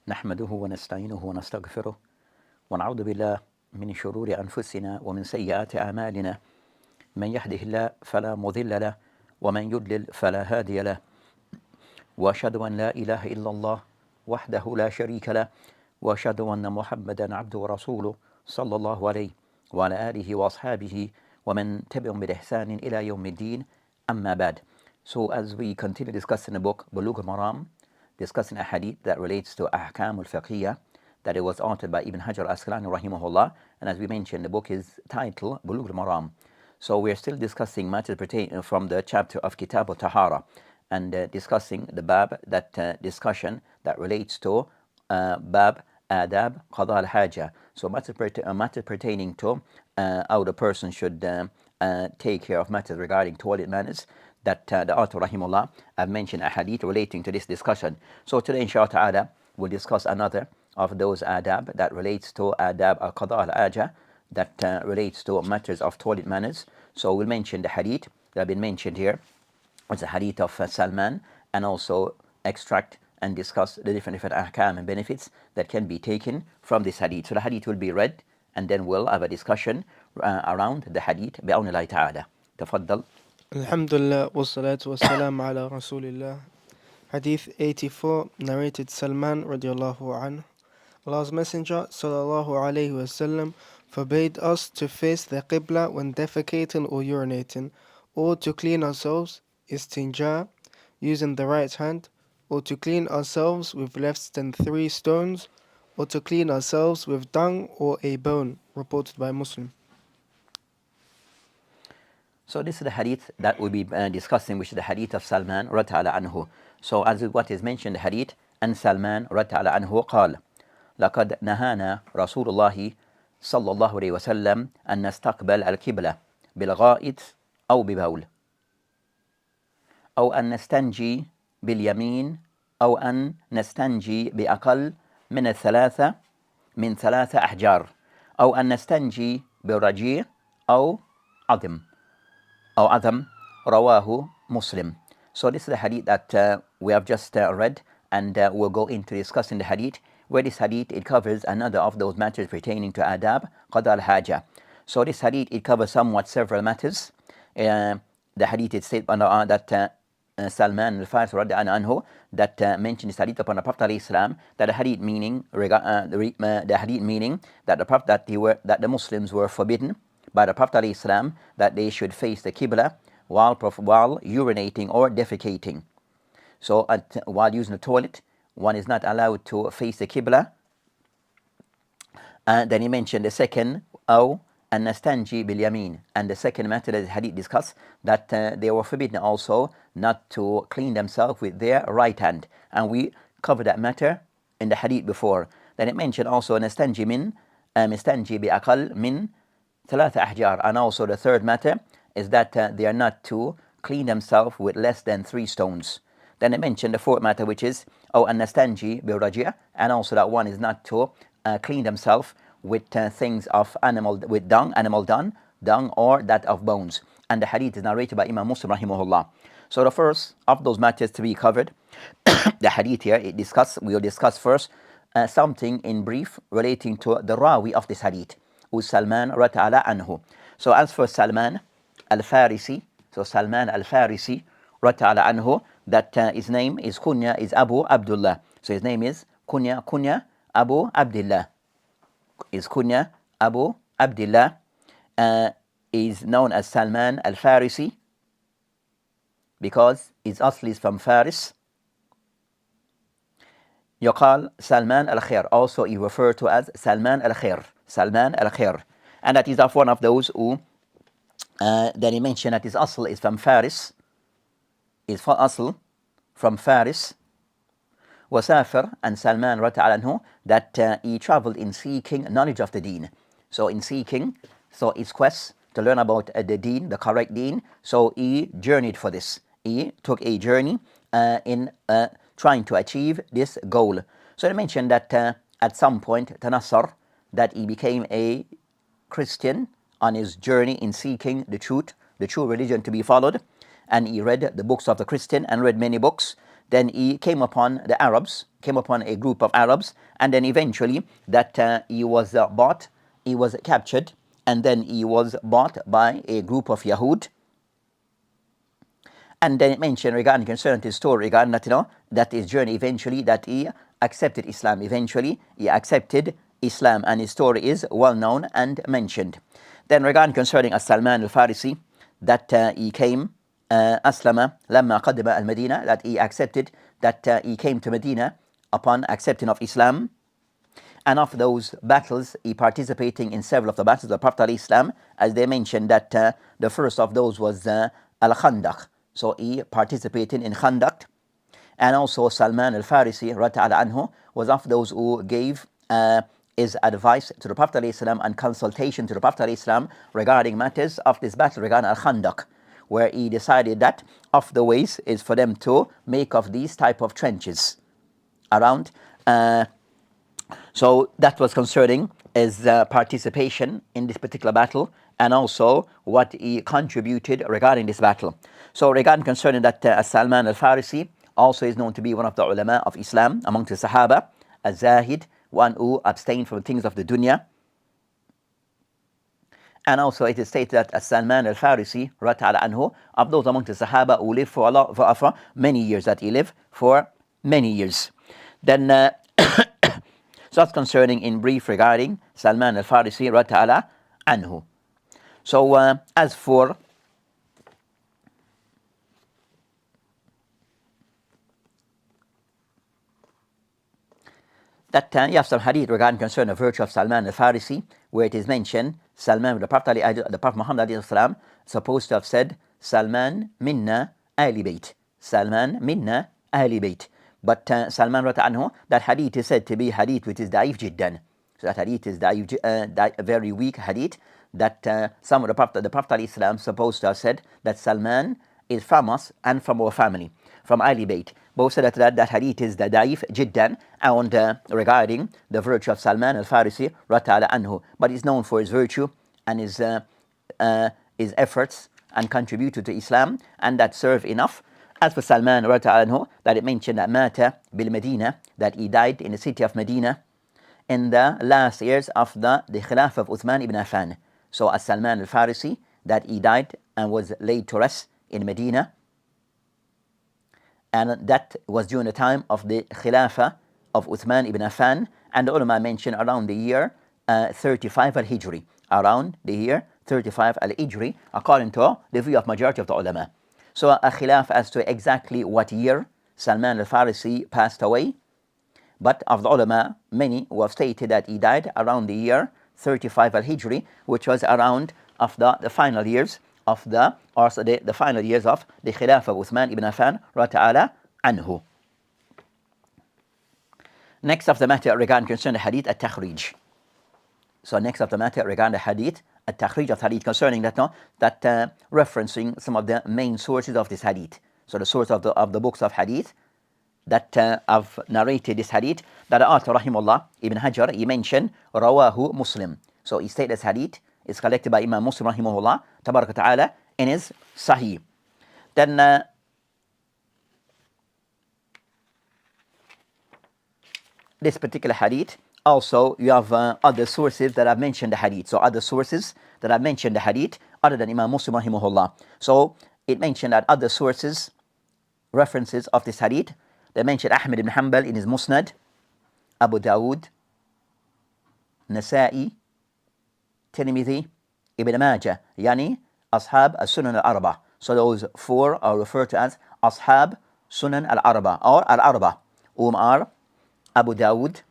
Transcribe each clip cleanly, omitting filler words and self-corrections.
نحمده ونستعينه ونستغفره ونعوذ بالله من شرور أنفسنا ومن سيئات أعمالنا من يهده الله فلا مضل له ومن يضلل فلا هادي له وأشهد أن لا إله إلا الله وحده لا شريك له وأشهد أن محمدا عبده ورسوله صلى الله عليه وعلى آله وأصحابه ومن تبعهم بإحسان إلى يوم الدين أما بعد. So as we continue discussing the book Bulugh al-Maram, discussing a hadith that relates to Ahkam al-Fiqhiyah, that it was authored by Ibn Hajar al-Asqalani rahimahullah, and as we mentioned, the book is titled Bulugh al-Maram. So we're still discussing matters pertaining from the chapter of Kitab al-Tahara, and discussing the bab, that discussion that relates to bab adab qada al-haja. So matters pertaining to how the person should take care of matters regarding toilet manners, that the author rahimahullah have mentioned a hadith relating to this discussion. So today inshallah ta'ala we'll discuss another of those adab that relates to adab al-qada al-haja, that relates to matters of toilet manners. So we'll mention the hadith that have been mentioned here. It's a hadith of Salman, and also extract and discuss the different ahkam and benefits that can be taken from this hadith. So the hadith will be read, and then we'll have a discussion around the hadith بأون الله تعالى. تفضل. Alhamdulillah, wassalatu wassalam ala rasulillah. Hadith 84, narrated Salman radiallahu anhu. Allah's Messenger sallallahu alayhi wasallam forbade us to face the Qiblah when defecating or urinating, or to clean ourselves, istinja, using the right hand, or to clean ourselves with less than 3 stones, or to clean ourselves with dung or a bone, reported by Muslim. So this is the hadith that we'll be discussing, which is the hadith of Salman radiyallahu anhu. So as what is mentioned, the hadith, and Salman radiyallahu anhu قال لقد نهانا رسول الله صلى الله عليه وسلم أن نستقبل القبلة بالغائط أو ببول، أو أن نستنجي باليمين، أو أن نستنجي بأقل من ثلاثة أحجار، أو أن نستنجي برجيع أو عظم رواه مسلم. So this is the hadith that we have just read, and we'll go into discussing the hadith, where this hadith, it covers another of those matters pertaining to adab qada al-haja. So this hadith, it covers somewhat several matters. The hadith, it said that Salman al-Farisi radiyallahu anhu, that mentioned this hadith upon the Prophet alayhi salam, that the hadith meaning the hadith meaning that the Prophet that the Muslims were forbidden by the Prophet alayhi salam that they should face the Qiblah while urinating or defecating. So while using the toilet, one is not allowed to face the Qiblah. And then he mentioned the second, أو أن نستنجي باليمين, and the second matter that the hadith discussed, that they were forbidden also not to clean themselves with their right hand, and we covered that matter in the hadith before. Then it mentioned also نستنجي بأقل من ثلاثة أحجار, and also the third matter is that they are not to clean themselves with less than 3 stones. Then it mentioned the fourth matter, which is أو أن نستنجي برجيع, and also that one is not to clean themselves with things of animal dung, or that of bones. And the hadith is narrated by Imam Muslim rahimahullah. So the first of those matters to be covered, the hadith here, we will discuss first something in brief relating to the rawi of this hadith, who's Salman radiyallahu anhu. So as for Salman al-Farisi, radiyallahu anhu, that his name is kunya is Abu Abdullah. So his name is kunya Abu Abdullah. Is kunya Abu Abdullah, is known as Salman al-Farisi because his asl is from Faris. يقال Salman al-Khair, also he referred to as Salman al-Khair, and that is of one of those who that he mentioned that his asl is from Faris, from Faris. Wasafir, and Salman radiyallahu anhu, that he traveled in seeking knowledge of the deen. So his quest to learn about the deen, the correct deen. So he journeyed for this. He took a journey in trying to achieve this goal. So they mentioned that at some point, Tanassar, that he became a Christian on his journey in seeking the true religion to be followed. And he read the books of the Christian and read many books. then he came upon the Arabs, came upon a group of Arabs, and then eventually that he was bought, he was captured, and then he was bought by a group of Yahud. And then it mentioned regarding concerning his story, regarding that, that his journey eventually, that he accepted Islam. Eventually, he accepted Islam, and his story is well known and mentioned. Then regarding concerning Salman al-Farisi, that he came, Aslama lamma qadima al-Medina, that he accepted, that he came to Medina upon accepting of Islam. And of those battles, he participating in several of the battles of the Prophet Islam, as they mentioned that the first of those was al-Khandaq. So he participated in Khandaq. And also Salman al-Farisi radiyallahu anhu was of those who gave his advice to the Prophet ﷺ and consultation to the Prophet ﷺ regarding matters of this battle regarding al-Khandaq, where he decided that of the ways is for them to make of these type of trenches around. So that was concerning his participation in this particular battle, and also what he contributed regarding this battle. So regarding concerning that Salman al-Farisi also is known to be one of the ulama of Islam amongst the Sahaba, a Zahid, one who abstained from things of the dunya. And also it is stated that Salman al-Farisi, radiyallahu anhu, of those amongst the Sahaba who lived for many years, that he lived for many years. Then, so that's concerning in brief regarding Salman al-Farisi, radiyallahu anhu. So as for that you have some hadith regarding concern the virtue of Salman al-Farisi, where it is mentioned, Salman, the Prophet Muhammad ﷺ, supposed to have said, Salman minna ahli bayt. Salman minna ahli bayt. But Salman anhu, that hadith is said to be hadith which is da'if jiddan. So that hadith is da'if, very weak hadith, that some of the Prophet ﷺ supposed to have said that Salman is from us and from our family, from ahli bayt. Both said that hadith is the da'if jiddan, and regarding the virtue of Salman al-Farisi radiyallahu anhu, but he's known for his virtue and his efforts and contributed to Islam, and that serve enough. As for Salman radiyallahu anhu, that it mentioned that mata bil Medina, that he died in the city of Medina in the last years of the Khilafah of Uthman ibn Affan. So as Salman al-Farisi, that he died and was laid to rest in Medina, and that was during the time of the Khilafah of Uthman ibn Affan, and the ulama mentioned around the year 35 al-Hijri, around the year 35 al-Hijri, according to the view of majority of the ulama. So a khilaf as to exactly what year Salman al-Farisi passed away, but of the ulama, many who have stated that he died around the year 35 al-Hijri, which was around of the final years of the final years of the Khilafah of Uthman ibn Affan radiyallahu anhu. Next of the matter regarding concerning the hadith at-takhrij. So next of the matter regarding the hadith at-takhrij of hadith, concerning that referencing some of the main sources of this hadith. So the source of the books of hadith that have narrated this hadith, that the author rahimahullah Ibn Hajar, he mentioned Rawahu Muslim. So he stated this hadith is collected by Imam Muslim rahimahullah tabaraka ta'ala in his Sahih. Then this particular hadith, also you have other sources that have mentioned the hadith. So other sources that have mentioned the hadith other than Imam Muslim rahimahullah. So it mentioned that other sources, references of this hadith, they mentioned Ahmad ibn Hanbal in his Musnad, Abu Dawood, Nasa'i, Tirmidhi, Ibn Majah, yani Ashab al-Sunan al-Arba. So those four are referred to as Ashab Sunan al-Arba, or al-Arba, whom are Abu Dawood,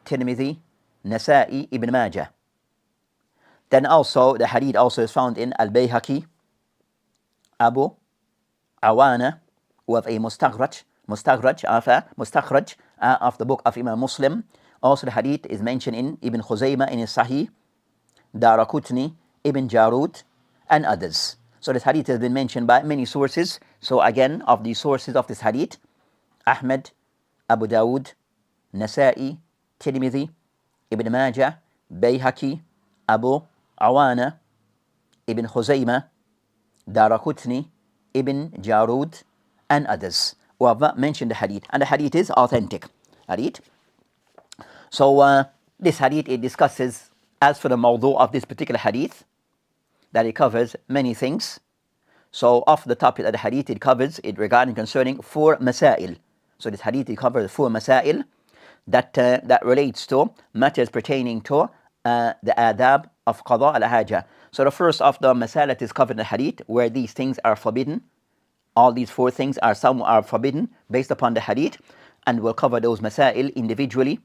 Tirmidhi, Nasa'i, Ibn Majah. Then also the hadith also is found in Al-Bayhaqi, Abu Awana, who have a mustakhraj of the book of Imam Muslim. Also the hadith is mentioned in Ibn Khuzaymah in his Sahih, Daraqutni, Ibn Jarud, and others. So this hadith has been mentioned by many sources. So again, of the sources of this hadith, Ahmad, Abu Dawood, Nasa'i, Tirmidhi, Ibn Majah, Bayhaqi, Abu Awana, Ibn Khuzaymah, Daraqutni, Ibn Jarud, and others. who have mentioned the hadith, and the hadith is authentic hadith. So this hadith, it discusses, as for the mawdu of this particular hadith, that it covers many things. So of the topic of the hadith, it covers it regarding concerning 4 masail. So this hadith, it covers 4 masail that relates to matters pertaining to the adab of qada al-haja. So the first of the masail that is covered in the hadith, where these things are forbidden. All these 4 things some are forbidden based upon the hadith, and we'll cover those masail individually.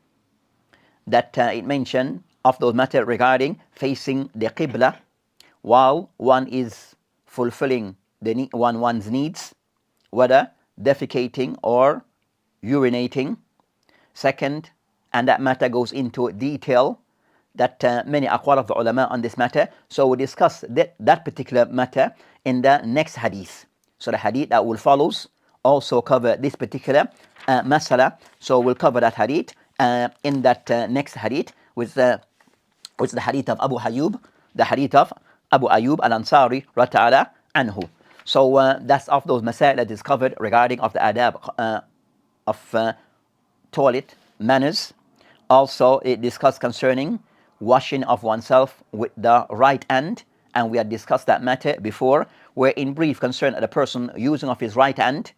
That it mentioned of those matters regarding facing the Qiblah while one is fulfilling one's needs, whether defecating or urinating. Second, and that matter goes into detail, that many aqwal of the ulama on this matter. So we'll discuss that particular matter in the next hadith. So the hadith that will follows also cover this particular masala. So we'll cover that hadith in that next hadith, which is the hadith of Abu Ayyub, the hadith of Abu Ayyub al-Ansari radiyallahu anhu. So that's of those masail that is covered regarding of the adab of toilet manners. Also it discussed concerning washing of oneself with the right hand, and we had discussed that matter before, where in brief concern the person using of his right hand,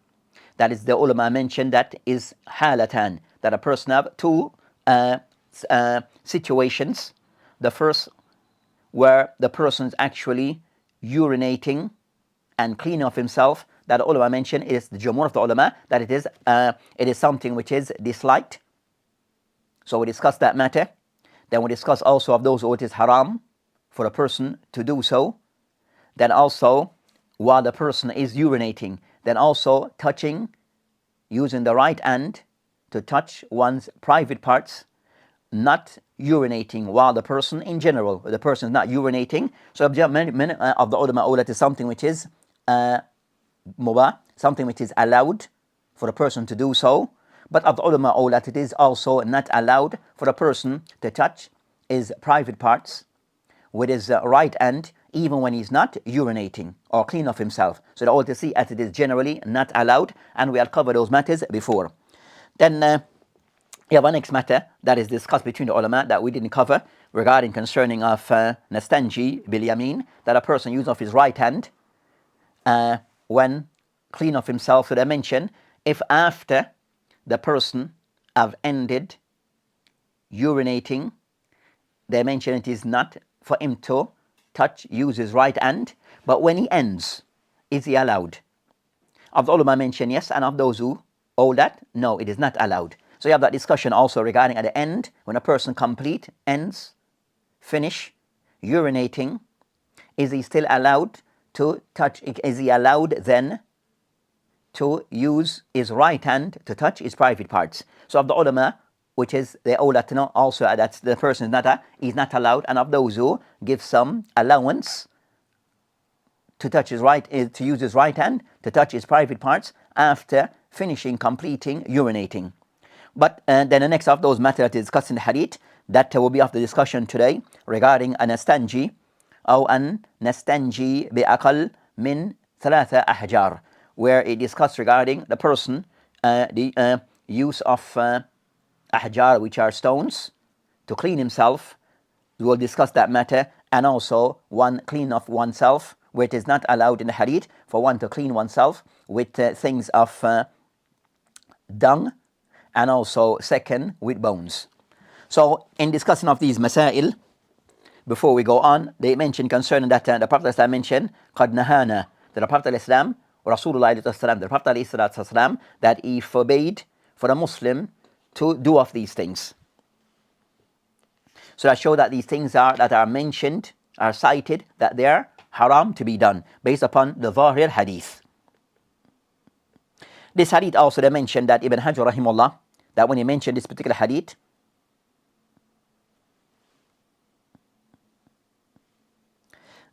that is the ulama mentioned that is halatan, that a person have 2 situations. The first, where the person is actually urinating and cleaning of himself, that the ulama mentioned is the jumhur of the ulama, that it is something which is disliked. So we discussed that matter. Then we discuss also of those who it is haram for a person to do so. Then also, while the person is urinating, then also touching, using the right hand to touch one's private parts, not urinating while the person in general, the person is not urinating. So many of the ulama that is something which is mubah, something which is allowed for a person to do so. But of the ulama that it is also not allowed for a person to touch his private parts with his right hand, even when he's not urinating or clean of himself. So the ulama see as it is generally not allowed, and we have covered those matters before. Then you have a next matter that is discussed between the ulama that we didn't cover, regarding concerning of nastanji bil yamin, that a person uses of his right hand when clean of himself. So they mention, if after the person have ended urinating, they mention it is not for him to use his right hand, but when he ends, is he allowed? Of the ulama mention yes, and of those who hold that, no, it is not allowed. So you have that discussion also regarding at the end, when a person finish urinating, is he still allowed to touch? Is he allowed then to use his right hand to touch his private parts? So of the ulama, which is the ulama to know also that the person is not allowed, and of those who give some allowance to use his right hand to touch his private parts after completing urinating. But then the next of those matters that is discussed in the hadith, that will be of the discussion today, regarding an nastanji or an nastanji bi aqal min 3 ahjar, where it discussed regarding the person the use of ahjar, which are stones, to clean himself. We will discuss that matter, and also one clean of oneself, where it is not allowed in the hadith for one to clean oneself with things of dung, and also second with bones. So in discussing of these masail, before we go on, they mention concerning that the Prophet ﷺ mentioned قد نهانا, that the Prophet ﷺ, Rasulullah ﷺ, the Prophet ﷺ, that he forbade for a Muslim to do of these things. So that show that these things that are mentioned, are cited, that they are haram to be done based upon the Zahir Hadith. This hadith also, they mentioned that Ibn Hajar rahimahullah, that when he mentioned this particular hadith,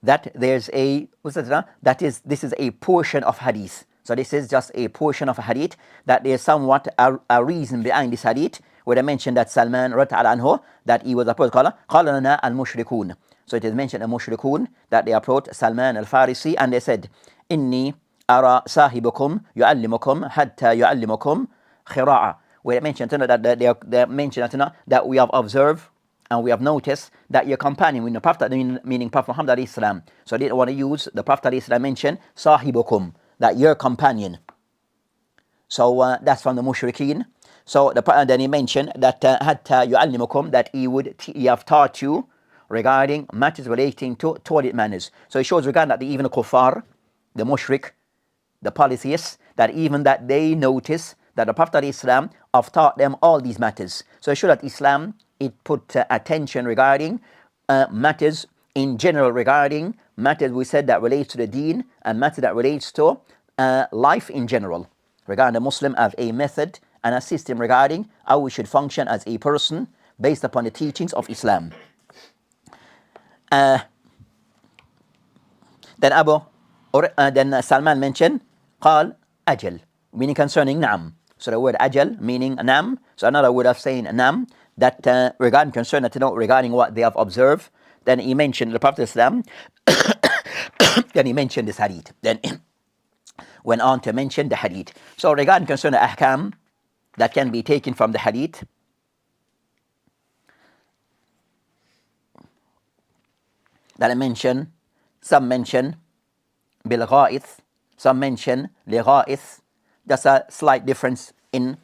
that there's this is a portion of hadith. So this is just a portion of a hadith, that there's somewhat a reason behind this hadith, where they mentioned that Salman radiyallahu anhu, that he was approached, qala lana al-mushrikun. So it is mentioned al-mushrikun, that they approached Salman al-Farisi, and they said, inni أرى صاحبكم يعلمكم حتى يعلمكم خراءة. Where it mentioned they mentioned that we have observed and we have noticed that your companion, when the Prophet, meaning Prophet Muhammad alayhi salam, so they didn't want to use the Prophet alayhi salam mentioned sahibukum, that your companion. So that's from the mushrikeen. So then he mentioned that hatta yu'allimukum, that he have taught you regarding matters relating to toilet manners. So it shows regarding that even the kuffar, the mushrik, the polytheists, that even that they notice that the Prophet ﷺ have taught them all these matters. So it shows that Islam, it put attention regarding matters in general, regarding matters we said that relates to the deen and matters that relates to life in general, regarding the Muslim as a method and a system regarding how we should function as a person based upon the teachings of Islam. Then Salman mentioned قال أجل, meaning concerning Naam. So the word Ajal meaning Naam. So another word of saying Naam, that regarding concern that regarding what they have observed. Then he mentioned the Prophet Islam. Then he mentioned this Hadith. Then went on to mention the Hadith. So regarding concern the Ahkam that can be taken from the Hadith, that I mentioned, some mention بالغائث, some mention لغائث. That's a slight difference in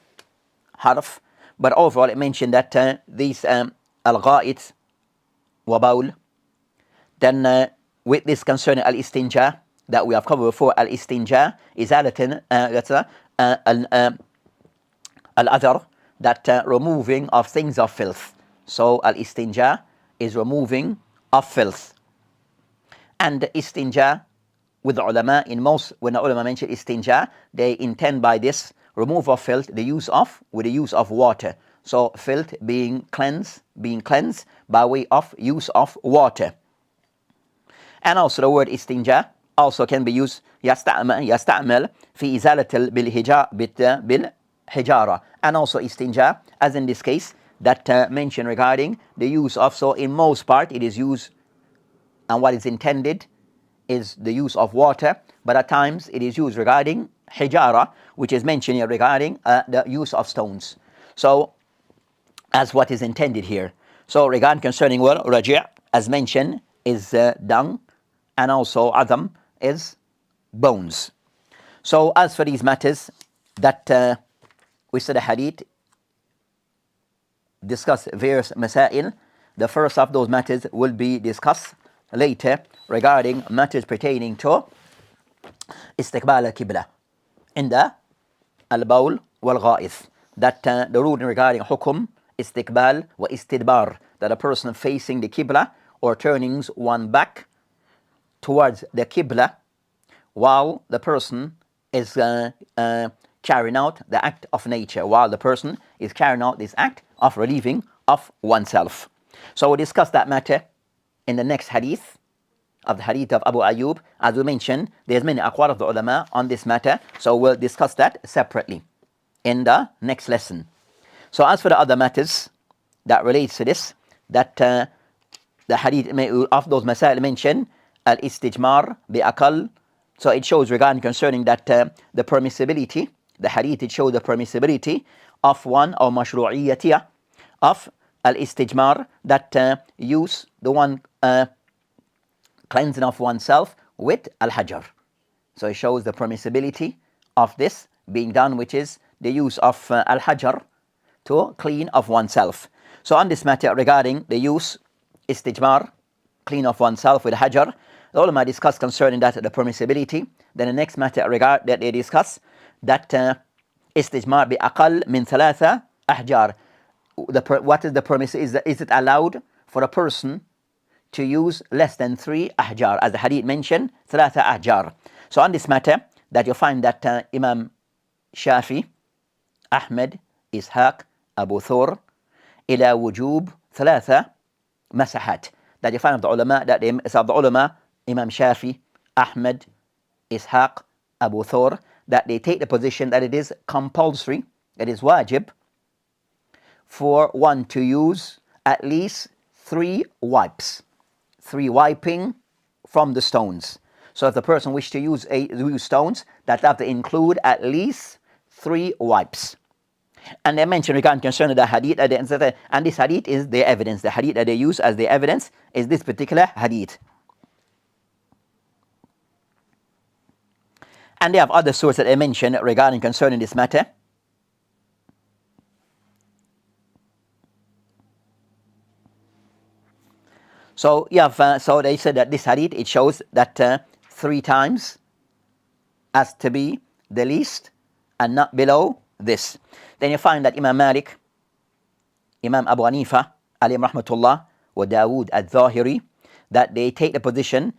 harf, but overall it mentioned that these al-gha'it wa bawl. Then with this concerning al-istinja that we have covered before, al-istinja is al-adhar, that removing of things of filth. So al-istinja is removing of filth. And istinja, with the ulama, in most, when the ulama mention istinja, they intend by this remove of filth, the use of water. So filth being cleansed by way of use of water. And also the word istinja also can be used يستعمل في إزالة بالحجارة. And also istinja, as in this case, that mentioned regarding the use of, so in most part it is used, and what is intended is the use of water, but at times it is used regarding hijara, which is mentioned here regarding the use of stones. So as what is intended here. So regarding concerning what raji', as mentioned, is dung, and also adam is bones. So as for these matters that we said the hadith discuss various masail, the first of those matters will be discussed later regarding matters pertaining to istiqbal al-Qiblah in the al-bawl wal-gha'ith, that the ruling regarding hukum istiqbal wa istidbar, that a person facing the Qiblah or turning one back towards the Qiblah while the person is carrying out the act of nature, while the person is carrying out this act of relieving of oneself. So we'll discuss that matter in the next hadith, of the hadith of Abu Ayyub. As we mentioned, there's many aqwal of the ulama on this matter, so we'll discuss that separately in the next lesson. So as for the other matters that relates to this, that the hadith of those masail mentioned, al-istijmar bi-aqal, so it shows regarding concerning that the permissibility, the hadith, it shows the permissibility of one, or mashru'iyyatiyah of al-istijmar, that use the one cleansing of oneself with al-hajar. So it shows the permissibility of this being done, which is the use of al-hajar to clean of oneself. So on this matter regarding the use istijmar, clean of oneself with hajar, the ulama discuss concerning that the permissibility. Then the next matter regard that they discuss, that istijmar bi aqal min thalatha ahjar. What is the permiss? Is it allowed for a person to use less than 3 ahjar, as the hadith mentioned, thalatha ahjar. So on this matter, that you find that Imam Shafi, Ahmed, Ishaq, Abu Thur, ila wujub thalatha masahat. That you find of the ulama, that the ulama, Imam Shafi, Ahmed, Ishaq, Abu Thur, that they take the position that it is compulsory, it is wajib, for one to use at least 3 wipes, 3 wiping from the stones. So if the person wishes to use stones, that have to include at least 3 wipes. And they mention regarding concerning the hadith, and this hadith is their evidence. The hadith that they use as their evidence is this particular hadith. And they have other sources that they mention regarding concerning this matter. So you have, so they said that this hadith, it shows that 3 times has to be the least and not below this. Then you find that Imam Malik, Imam Abu Hanifa, alayhi rahmatullah, wa Dawood al-Zahiri, that they take the position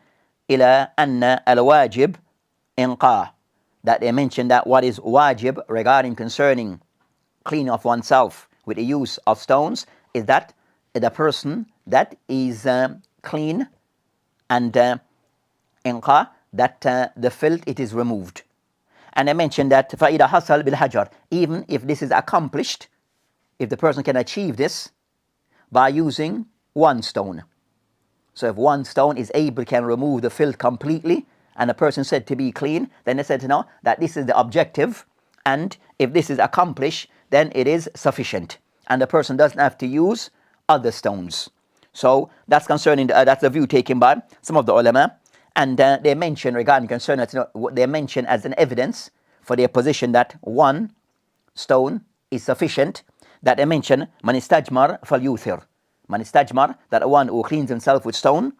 ila anna al-wajib inqa, that they mention that what is wajib regarding concerning cleaning of oneself with the use of stones is that the person that is clean and inqa, that the filth, it is removed. And I mentioned that فَإِذَا حَصَلْ بِالْحَجَرِ, even if this is accomplished, if the person can achieve this by using 1 stone. So if 1 stone is able, can remove the filth completely, and the person said to be clean, then they said to know that this is the objective, and if this is accomplished, then it is sufficient, and the person doesn't have to use other stones. So that's concerning, that's the view taken by some of the ulama. And they mention regarding concerning, they mention as an evidence for their position that 1 stone is sufficient, that they mention man istajmar falyuthir, man istajmar, that one who cleans himself with stone,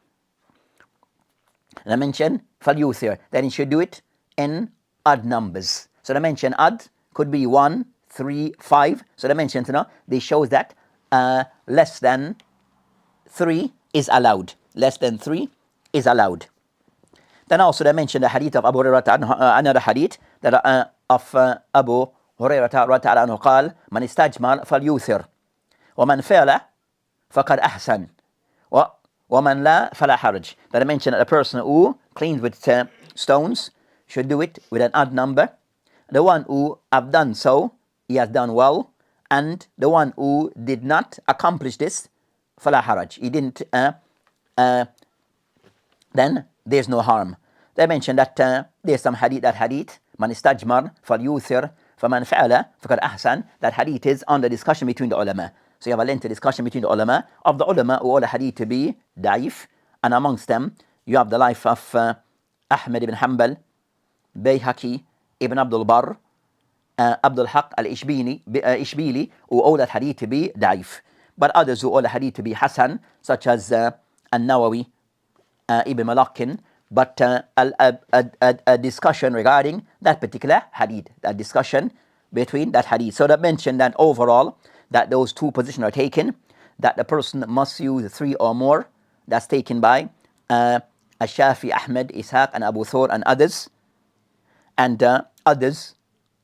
and they mention falyuthir, then he should do it in odd numbers. So they mention odd could be 1, 3, 5. So they mention, this shows that less than 3 is allowed. Less than 3 is allowed. Then also they mentioned the hadith of Abu Hurairah, another hadith that of Abu Hurairah anhu قال من استجمر فليوثر ومن فعل فقد أحسن ومن لا فلا حرج. That I mentioned that a person who cleans with stones should do it with an odd number. The one who have done so, he has done well, and the one who did not accomplish this, فلا حرج, he didn't, then there's no harm. They mentioned that there's some hadith, that hadith, man istajmar falyuthir faman fa'ala faqad ahsan, that hadith is on the discussion between the ulama. So you have a lengthy discussion between the ulama, of the ulama who all the hadith to be da'if, and amongst them you have the life of Ahmad ibn Hanbal, Bayhaqi, Ibn Abdul Barr, Abdul Haq al-Ishbili, who all that hadith to be da'if. But others who all the hadith to be hasan, such as An-Nawawi, Ibn Malakin, but a discussion regarding that particular hadith, that discussion between that hadith. So that mentioned that overall, that those 2 positions are taken, that the person must use 3 or more. That's taken by Ash-Shafi, Ahmed, Ishaq, and Abu Thawr, and others. And others,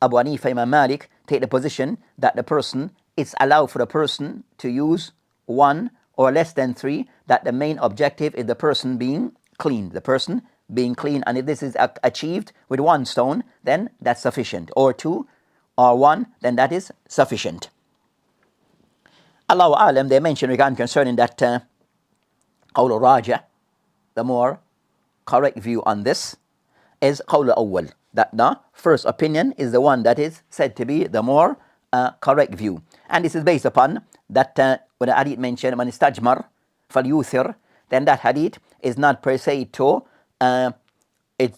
Abu Hanifa, Imam Malik, take the position that the person, it's allowed for the person to use 1 or less than 3, that the main objective is the person being clean, the person being clean, and if this is achieved with 1 stone, then that's sufficient, or 2 or 1, then that is sufficient. Allahu Alam, they mention regarding concerning that qawl raja, the more correct view on this is qawl awwal, that the first opinion is the one that is said to be the more correct view, and this is based upon that when the hadith mentioned man istajmar falyuthir, then that hadith is not per se to it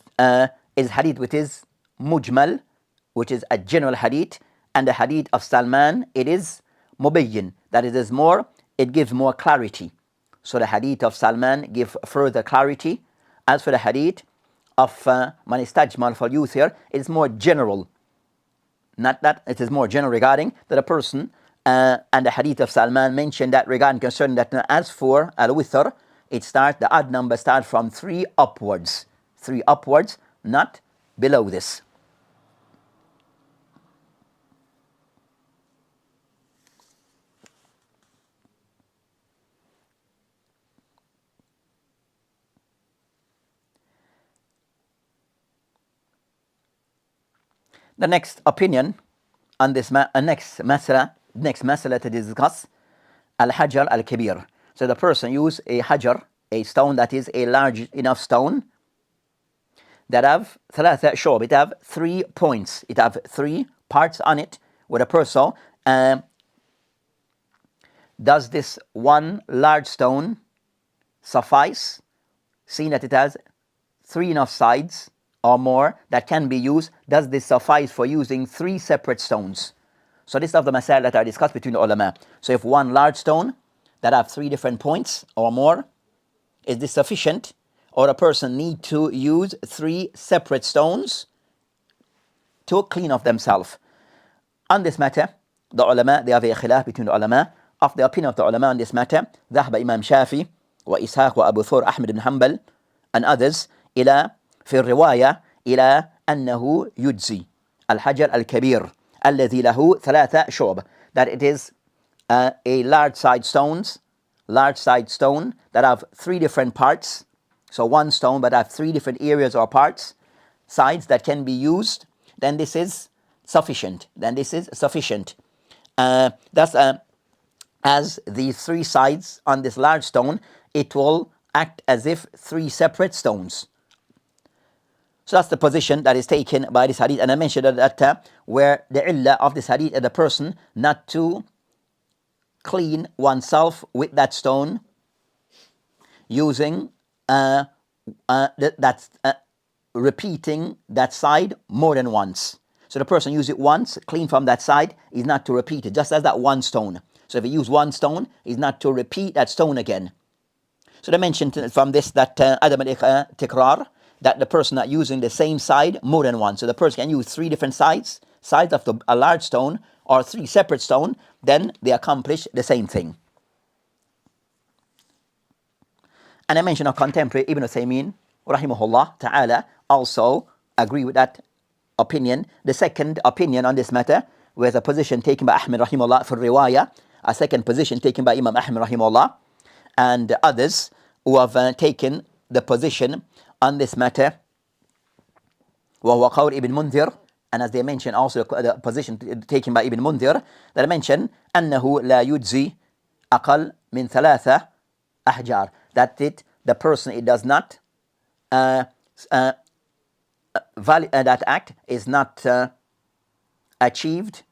is hadith which is mujmal, which is a general hadith, and the hadith of Salman, it is mubayyin, that it is more, it gives more clarity. So the hadith of Salman give further clarity. As for the hadith of man istajmar falyuthir, it is more general, not that it is more general regarding that a person, and the hadith of Salman mentioned that regarding concerning that as for al-withr, it starts, the odd number starts from 3 upwards. 3 upwards, not below this. The next opinion on this, next masala to discuss, al-hajar al-kabir. So the person use a hajar, a stone that is a large enough stone, that have ثلاثة شعب. It have 3 points. It have 3 parts on it. With a person, does this one large stone suffice? Seeing that it has 3 enough sides or more that can be used, does this suffice for using 3 separate stones? So this is of the masail that are discussed between the ulama. So if one large stone that have 3 different points or more, is this sufficient? Or a person need to use 3 separate stones to clean off themselves? On this matter, the ulama, they have a khilaf between the ulama. Of the opinion of the ulama on this matter, ذهب إمام شافعي وإسحاق وأبو ثور أحمد بن حنبل and others إلى في الرواية إلى أنه يجزي الحجر الكبير الذي له 3 شعب, that it is a large side stone that have 3 different parts. So one stone but have 3 different areas or parts, sides that can be used, then this is sufficient. That's as these 3 sides on this large stone, it will act as if 3 separate stones. So that's the position that is taken by this hadith. And I mentioned that where the illah of this hadith is the person not to clean oneself with that stone using repeating that side more than once. So the person use it once, clean from that side, is not to repeat it, just as that one stone. So if he use one stone, is not to repeat that stone again. So they mentioned from this that Adam al-Tikrar, that the person not using the same side more than once. So the person can use 3 different sides of a large stone or 3 separate stone, then they accomplish the same thing. And I mentioned a contemporary Ibn Uthaymeen, rahimahullah ta'ala, also agree with that opinion. The second opinion on this matter was a position taken by Ahmed rahimahullah for riwayah, a second position taken by Imam Ahmed rahimahullah, and others who have taken the position on this matter. وهو قول Ibn Mundhir, and as they mentioned also the position taken by Ibn Mundhir, that I mentioned أنه لا يجزي أقل من 3 أحجار, that the person, it does not that act is not achieved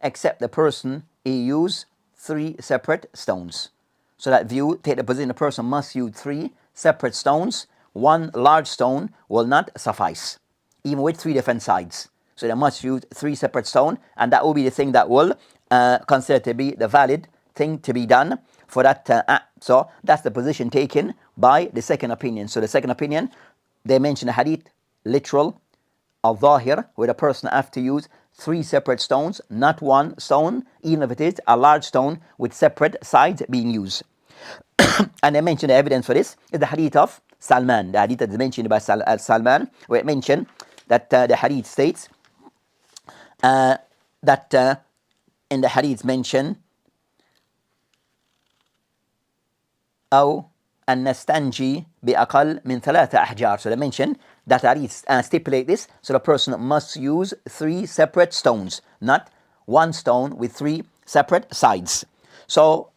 except the person he use 3 separate stones. So that view take the position the person must use 3 separate stones. One large stone will not suffice, even with 3 different sides. So they must use 3 separate stones, and that will be the thing that will consider to be the valid thing to be done for that act. So that's the position taken by the second opinion. So the second opinion, they mention the hadith literal, al-zahir, where the person have to use 3 separate stones, not one stone, even if it is a large stone with separate sides being used. And they mention the evidence for this is the hadith of Salman, the hadith that is mentioned by Salman, where it mentioned that the hadith states that in the hadith mentioned أو أن نستنجي بأقل من 3 أحجار. So they mentioned that hadith stipulate this, so the person must use 3 separate stones, not one stone with 3 separate sides. So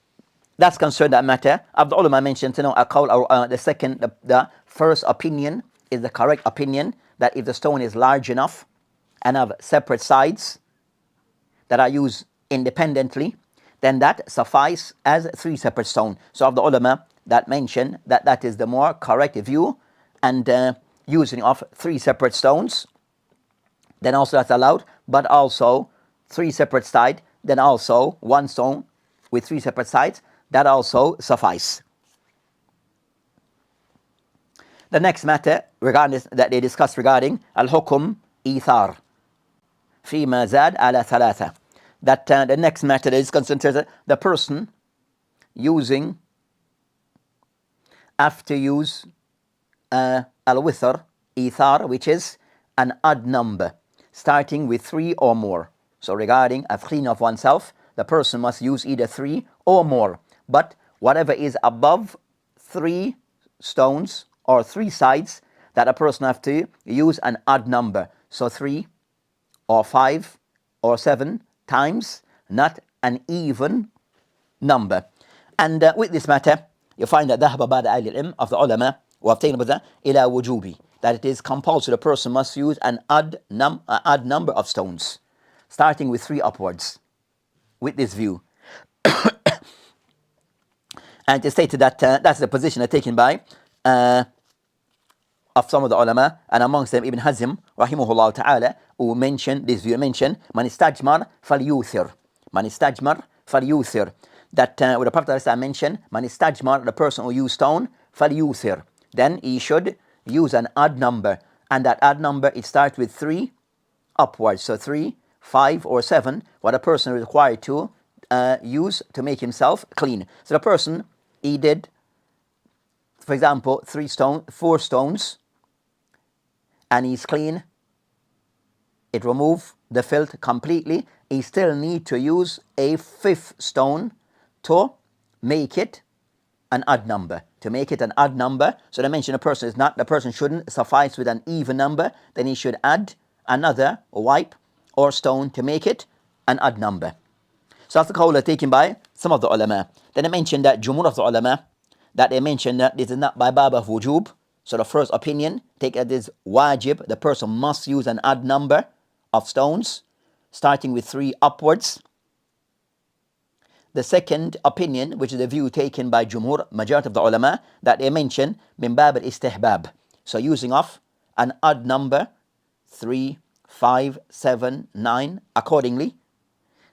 that's concerned that matter. Abd ulama mentioned the first opinion is the correct opinion, that if the stone is large enough and have separate sides that are used independently, then that suffice as 3 separate stones. So of the ulama that mention that is the more correct view, and using of 3 separate stones, then also that's allowed, but also 3 separate sides, then also one stone with 3 separate sides, that also suffice. The next matter regarding this, that they discuss regarding al-hukum ithar فيما زاد على 3, that the next matter is concerned the person using have to use al-withr ithar, which is an odd number starting with 3 or more. So regarding a clean of oneself, the person must use either 3 or more, but whatever is above 3 stones or 3 sides, that a person have to use an odd number. So 3 or 5 or 7 times, not an even number. And with this matter, you find that ذهب بعض أهل العلم of the ulama وابتين بذا إلى وجوبي, that it is compulsory the person must use an odd number of stones, starting with 3 upwards, with this view. And it stated that that's the position taken by of some of the ulama, and amongst them Ibn Hazm, rahimahullah ta'ala, who mentioned this view, mentioned, Man istajmar falyuthir. Man istajmar falyuthir. That what the Prophet ﷺ mentioned, Man istajmar, the person who used stone, falyuthir. Then he should use an odd number. And that odd number, it starts with 3 upwards. So 3, 5, or 7, what a person is required to use to make himself clean. So the person, he did, for example, 4 stones, and he's clean. It removed the filth completely. He still need to use a 5th stone to make it an odd number. To make it an odd number. So they mention the person shouldn't suffice with an even number. Then he should add another wipe or stone to make it an odd number. So that's the qawla taken by some of the ulama. Then they mentioned that jumhur of the ulama, that they mentioned that this is not by bab of wujub. So the first opinion, take it as wajib, the person must use an odd number of stones, starting with 3 upwards. The second opinion, which is the view taken by jumhur, majority of the ulama, that they mention min bab al-istihbab. So using of an odd number, 3, 5, 7, 9, accordingly.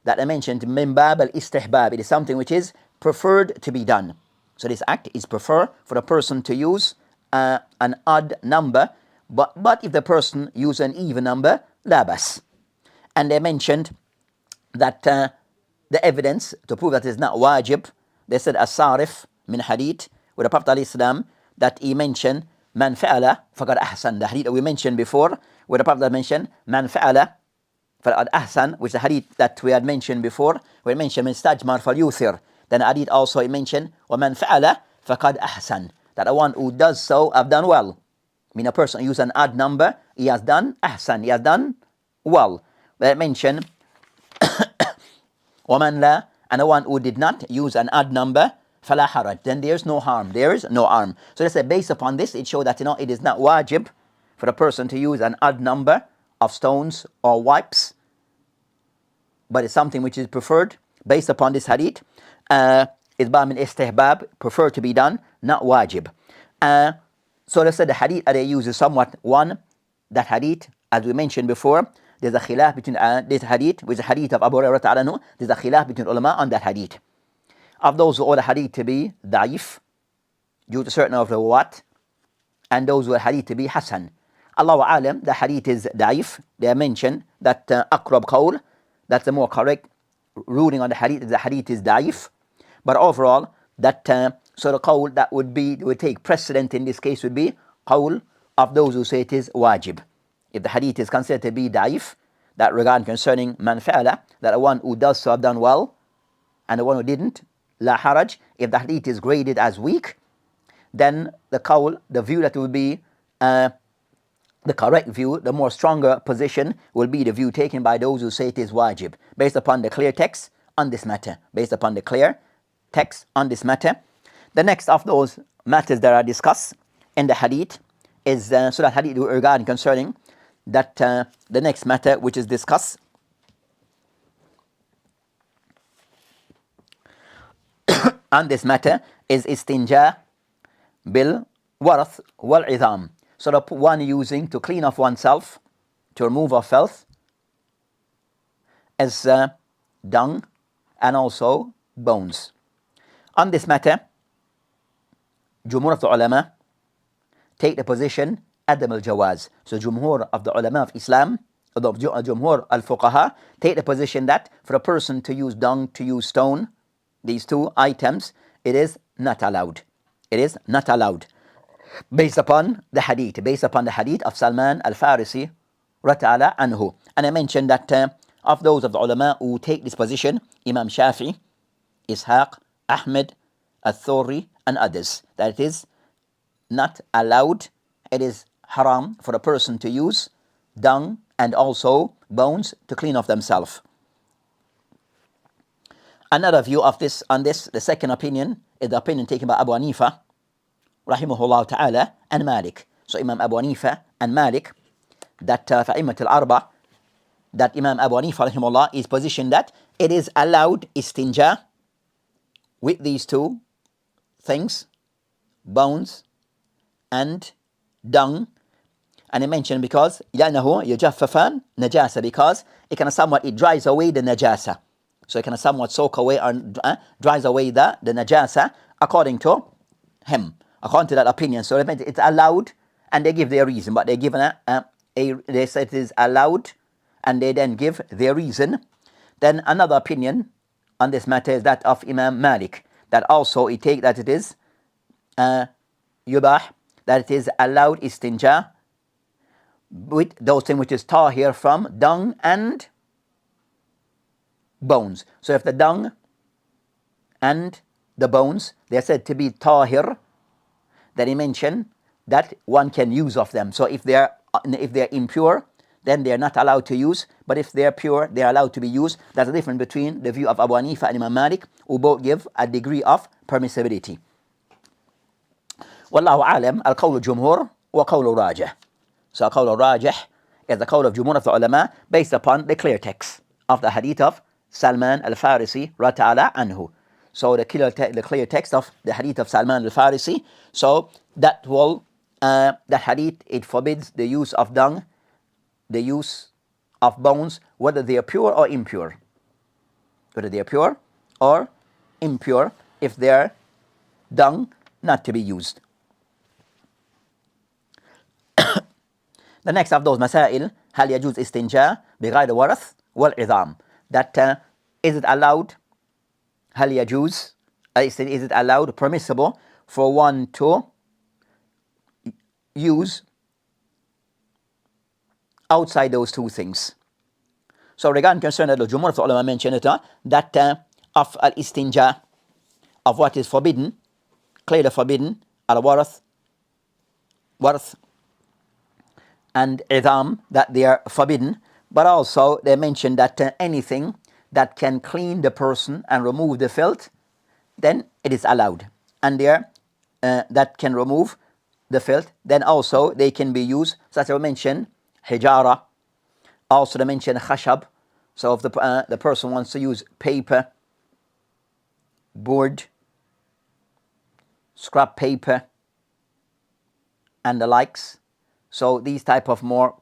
That they mentioned min bab al-istihbab. It is something which is preferred to be done. So this act is preferred for the person to use an odd number, but if the person uses an even number, la bas. And they mentioned that the evidence to prove that it is not wajib, they said as-sarif min hadith, with the Prophet ﷺ, that he mentioned man fa'ala faqad ahsan, the hadith that we mentioned before, where the Prophet mentioned man fa'ala faqad ahsan, which is the hadith that we had mentioned before, where he mentioned man stajmar falyuthir. Then the hadith also he mentioned wa man fa'ala faqad ahsan, that the one who does so have done well. I mean, a person who uses an odd number, he has done ahsan, he has done well. They mentioned وَمَنْ لَا, and the one who did not use an odd number, فَلَا حَرَجْ, then there is no harm. There is no harm. So they say based upon this, it shows that it is not wajib for the person to use an odd number of stones or wipes, but it's something which is preferred based upon this hadith. It's ba min istihbab, preferred to be done, not wajib. So they said the hadith that they use is somewhat one. That hadith, as we mentioned before, there's a khilaf between this hadith, with the hadith of Abu Hurairah ta'ala anhu, there's a khilaf between ulama on that hadith. Of those who order hadith to be da'if, due to certain of the what, and those who order hadith to be hasan. Allahu alam, the hadith is da'if. They mention that aqrab qawl, that's the more correct ruling on the hadith is da'if. But overall, that sort of qawl that would take precedent in this case would be qawl of those who say it is wajib. If the hadith is considered to be da'if, that regard concerning man fa'ala, that the one who does so have done well, and the one who didn't, la haraj. If the hadith is graded as weak, then the qawl, the view that will be the correct view, the more stronger position will be the view taken by those who say it is wajib, based upon the clear text on this matter. Based upon the clear text on this matter. The next of those matters that are discussed in the hadith is so that hadith regarding concerning that the next matter which is discussed on this matter is istinja bil warath wal idham. So the one using to clean off oneself, to remove off filth, as dung and also bones. On this matter, jumhur of the ulama take the position Adam al-Jawaz. So jumhur of the ulama of Islam, the jumhur al-fuqaha, take the position that for a person to use dung, to use stone, these two items, it is not allowed. It is not allowed. Based upon the hadith of Salman al-Farisi, rata'ala anhu. And I mentioned that of those of the ulama who take this position, Imam Shafi, Ishaq, Ahmed, al-Thawri, and others, that it is not allowed, it is haram for a person to use dung and also bones to clean off themselves. Another view of this on this, the second opinion, is the opinion taken by Abu Hanifa, rahimahullah ta'ala, and Malik. So Imam Abu Hanifa and Malik, that Fa'imat al-Arba, that Imam Abu Hanifa rahimahullah is positioned that it is allowed istinja with these two things, bones and dung. And he mentioned because لأنه يجففان نجاسة, because it dries away the najasa. So it can somewhat soak away or dries away the najasa, according to him, according to that opinion. So it's allowed, and they give their reason, but they give they say it is allowed, and they then give their reason. Then another opinion on this matter is that of Imam Malik, that also he take that it is yubah, that it is allowed istinja with those things which is tahir from dung and bones. So if the dung and the bones, they are said to be tahir, then he mentioned that one can use of them. So if they are impure, then they are not allowed to use. But if they are pure, they are allowed to be used. That's the difference between the view of Abu Hanifa and Imam Malik, who both give a degree of permissibility. Wallahu alam, al-qawlu jumhur wa qawlu rajih. So qawlu rajih is the qawl of jumhur of the ulama based upon the clear text of the hadith of Salman al-Farisi radiyallahu anhu. So the clear text of the hadith of Salman al-Farisi, so that hadith, it forbids the use of dung, the use of bones, whether they are pure or impure. Whether they are pure or impure, if they are dung, not to be used. The next of those masail, هل يجوز استنجاء بغير ورث والعظام, that is it allowed, هل يجوز, is it allowed, permissible for one to use outside those two things. So regarding concern that the Jumhur of the ulama mentioned it, that of al-istinja, of what is forbidden, clearly forbidden, al-warth and idam, that they are forbidden, but also they mentioned that anything that can clean the person and remove the filth, then it is allowed. And there, that can remove the filth, then also they can be used, such as I mentioned, hijara. Also they mentioned khashab. So if the person wants to use paper, board, scrap paper, and the likes. So these type of more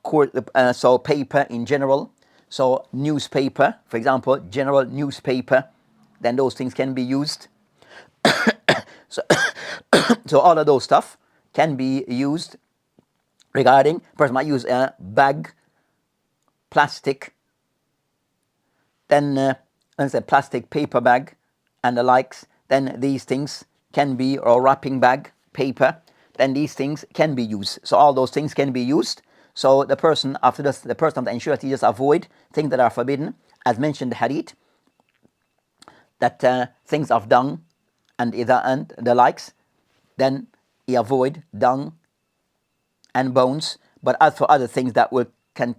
so paper in general. So newspaper, for example, general newspaper, then those things can be used. So all of those stuff can be used. Regarding, person might use a bag, plastic, then let's say plastic paper bag and the likes, then these things can be, or wrapping bag, paper, then these things can be used. So all those things can be used. So the person, after this, the person of the insurance, he just avoid things that are forbidden, as mentioned in the hadith, that things of dung and the likes, then he avoid dung and bones. But as for other things that can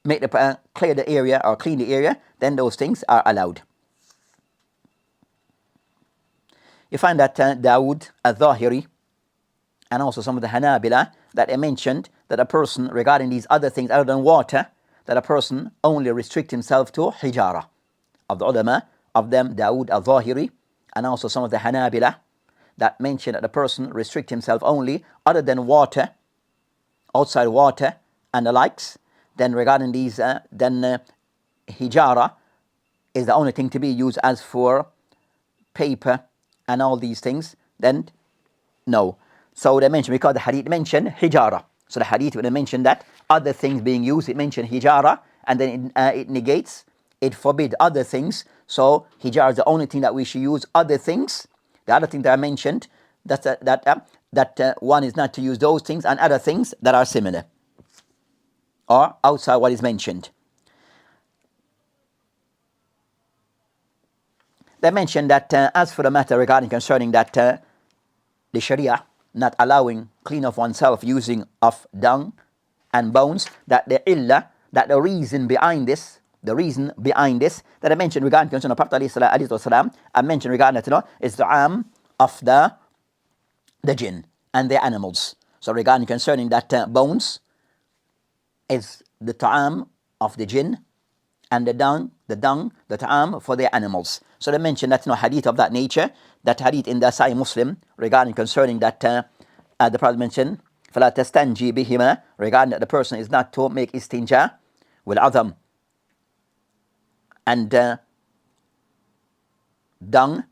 make the clear the area or clean the area, then those things are allowed. You find that Dawood al-Zahiri and also some of the Hanabila, that they mentioned that a person, regarding these other things other than water, that a person only restrict himself to hijara. Of the ulama, of them Dawood al-Zahiri and also some of the Hanabila, that mentioned that the person restrict himself only other than water, outside water and the likes. Then regarding these, then hijara is the only thing to be used. As for paper and all these things, then no. So they mentioned, because the hadith mentioned hijara. So the hadith, when they mentioned that other things being used, it mentioned hijara, and then it negates, it forbids other things. So hijara is the only thing that we should use. Other things, the other thing that I mentioned, that one is not to use those things and other things that are similar or outside what is mentioned. They mentioned that as for the matter regarding concerning that the Sharia not allowing clean of oneself using of dung and bones, that the illah, that the reason behind this, that I mentioned regarding concerning the Prophet ﷺ, I mentioned regarding that, is the am of the the jinn and their animals. So regarding concerning that bones is the ta'am of the jinn, and the dung, the ta'am for their animals. So they mentioned that hadith of that nature, that hadith in the Sahih Muslim regarding concerning that the Prophet mentioned فَلَا تَسْتَنْجِي بِهِمَا, regarding that the person is not to make istinja with adam and dung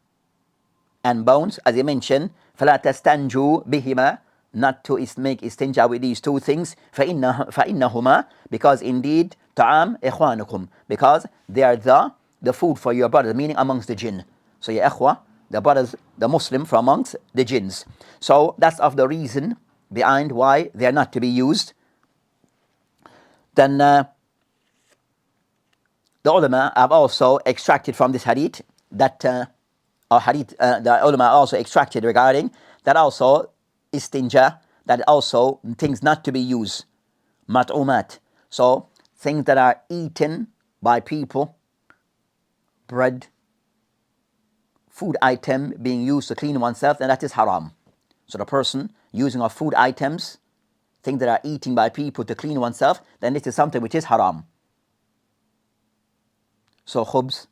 and bones, as he mentioned فَلَا تَسْتَنْجُوا بِهِمَا, not to make istinja with these two things, فَإِنَّهُمَا, because indeed ta'am ikhwanukum, because they are the food for your brothers, meaning amongst the jinn. So your ikhwa, the brothers, the Muslim from amongst the jinns. So that's of the reason behind why they are not to be used. Then the ulama have also extracted from this hadith that the ulama also extracted regarding that also istinja, that also things not to be used, mat'umat, so things that are eaten by people, bread, food item being used to clean oneself, and that is haram. So the person using of food items, things that are eaten by people to clean oneself, then this is something which is haram. So khubz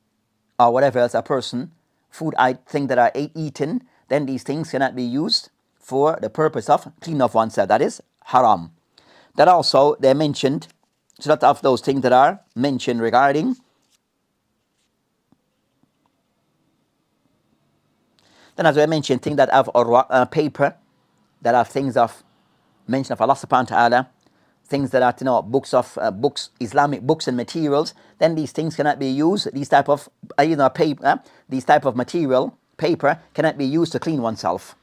or whatever else a person, things that are eaten, then these things cannot be used for the purpose of cleaning of oneself. That is haram. That also they mentioned, so that of those things that are mentioned regarding, then as I mentioned, things that have paper, that are things of mention of Allah subhanahu wa ta'ala, things that are books, Islamic books and materials, then these things cannot be used. These type of paper, these type of material, paper, cannot be used to clean oneself.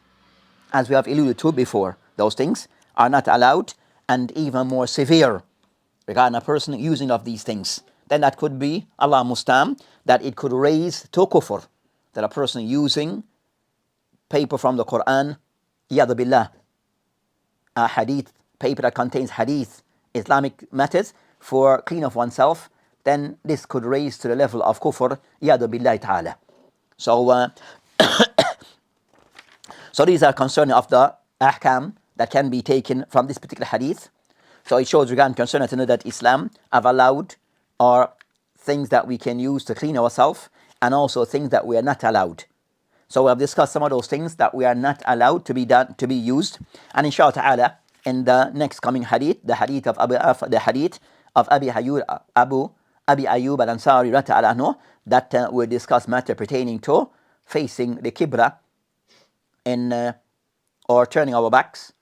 As we have alluded to before, those things are not allowed, and even more severe regarding a person using of these things. Then that could be, Allah mustam, that it could raise to kufr, that a person using paper from the Quran, yadu billah, a hadith, paper that contains hadith, Islamic matters, for clean of oneself, then this could raise to the level of kufr, yadu billahi ta'ala. So these are concerning of the ahkam that can be taken from this particular hadith. So it shows regarding concerning to know that Islam have allowed or things that we can use to clean ourselves, and also things that we are not allowed. So we have discussed some of those things that we are not allowed to be done, to be used. And inshallah ta'ala, in the next coming hadith, the hadith of Abi Ayyub al-Ansari radiallahu anhu, that will discuss matter pertaining to facing the Qiblah or turning our backs,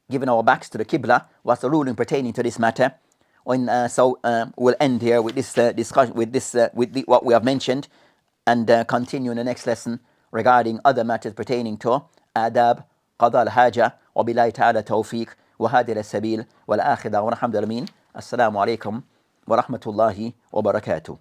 giving our backs to the Qiblah. What's the ruling pertaining to this matter? We'll end here with this discussion, with what we have mentioned, and continue in the next lesson regarding other matters pertaining to adab qada al-haja. wa billahi ta'ala tawfiq wa hadi al-sabil wal akhir da'wana alhamdulillah. Assalamu alaikum wa rahmatullahi wa barakatuh.